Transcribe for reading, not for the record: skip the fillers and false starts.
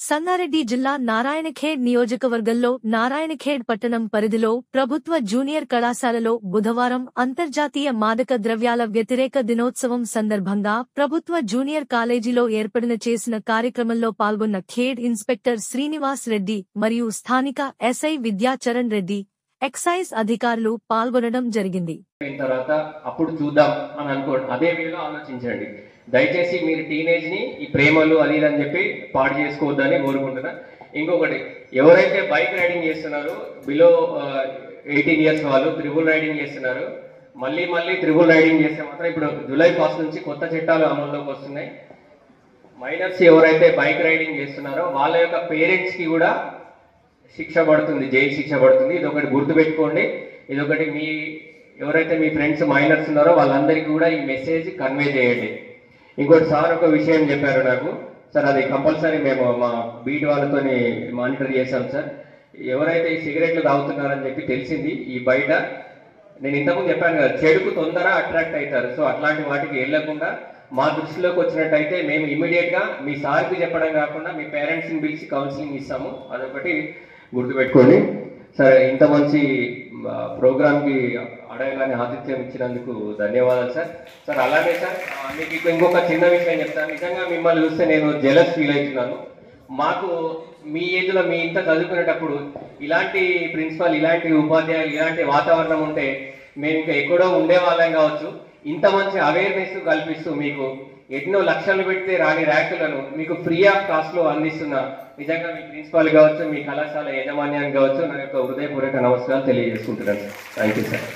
సంగారెడ్డి జిల్లా నారాయణఖేడ్ నియోజకవర్గంలో నారాయణఖేడ్ పట్టణం పరిధిలో ప్రభుత్వ జూనియర్ కళాశాలలో బుధవారం అంతర్జాతీయ మాదక ద్రవ్యాల వ్యతిరేక దినోత్సవం సందర్భంగా ప్రభుత్వ జూనియర్ కాలేజీలో ఏర్పడిన చేసిన కార్యక్రమంలో పాల్గొన్న ఖేడ్ ఇన్స్పెక్టర్ శ్రీనివాస్ రెడ్డి మరియు స్థానిక ఎస్ఐ విద్యాచరణ్ రెడ్డి, ఎక్సైజ్ అధికారులు పాల్గొనడం జరిగింది. తర్వాత అప్పుడు చూద్దాం అని అనుకోండి, అదే వేలో ఆలోచించండి. దయచేసి మీరు టీనేజ్ ని ఈ ప్రేమలు అది అని చెప్పి పాడు చేసుకోవద్దని కోరుకుంటున్నా. ఇంకొకటి, ఎవరైతే బైక్ రైడింగ్ చేస్తున్నారో బిలో 18 years వాళ్ళు త్రిబుల్ రైడింగ్ చేస్తున్నారు, మళ్ళీ త్రిబుల్ రైడింగ్ చేస్తే మాత్రం ఇప్పుడు జూలై 1 నుంచి కొత్త చట్టాలు అమల్లోకి వస్తున్నాయి. మైనర్స్ ఎవరైతే బైక్ రైడింగ్ చేస్తున్నారో వాళ్ళ యొక్క పేరెంట్స్ కి కూడా శిక్ష పడుతుంది, జైలు శిక్ష పడుతుంది. ఇదొకటి గుర్తుపెట్టుకోండి. ఇదొకటి మీ ఎవరైతే మీ ఫ్రెండ్స్ మైనర్స్ ఉన్నారో వాళ్ళందరికీ కూడా ఈ మెసేజ్ కన్వే చేయండి. ఇంకోటి, సార్ ఒక విషయం చెప్పారు నాకు, సార్ అది కంపల్సరీ మేము మా బీట్ వాళ్ళతో మానిటర్ చేశాం సార్. ఎవరైతే ఈ సిగరెట్లు తాగుతున్నారని చెప్పి తెలిసింది ఈ బయట, నేను ఇంతకుముందు చెప్పాను కదా, చెడుకు తొందర అట్రాక్ట్ అవుతారు. సో అట్లాంటి వాటికి వెళ్లకుండా మా దృష్టిలోకి వచ్చినట్టయితే మేము ఇమీడియట్ గా మీ సార్కి చెప్పడం కాకుండా మీ పేరెంట్స్ ని పిలిచి కౌన్సిలింగ్ ఇస్తాము. అదొకటి గుర్తుపెట్టుకోండి. సరే, ఇంత మంచి ప్రోగ్రామ్ కి అడగగానే ఆతిథ్యం ఇచ్చినందుకు ధన్యవాదాలు సార్. సార్ అలాగే సార్, మీకు ఇంకొక చిన్న విషయం చెప్తాను. నిజంగా మిమ్మల్ని చూస్తే నేను జెలస్ ఫీల్ అవుతున్నాను. మాకు మీ ఏజ్ లో మీ ఇంత చదువుకునేటప్పుడు ఇలాంటి ప్రిన్సిపల్, ఇలాంటి ఉపాధ్యాయులు, ఇలాంటి వాతావరణం ఉంటే మేము ఇంకా ఎక్కడో ఉండేవాళ్ళం కావచ్చు. ఇంత మంచి అవేర్నెస్ కల్పిస్తూ మీకు ఎన్నో లక్షలు పెడితే రాని ర్యాకులను మీకు ఫ్రీ ఆఫ్ కాస్ట్ లో అందిస్తున్న నిజంగా మీ ప్రిన్సిపాల్ కావచ్చు, మీ కళాశాల యాజమాన్యానికి కావచ్చు నా యొక్క హృదయపూర్వక నమస్కారాలు తెలియజేసుకుంటున్నాను. Thank you sir.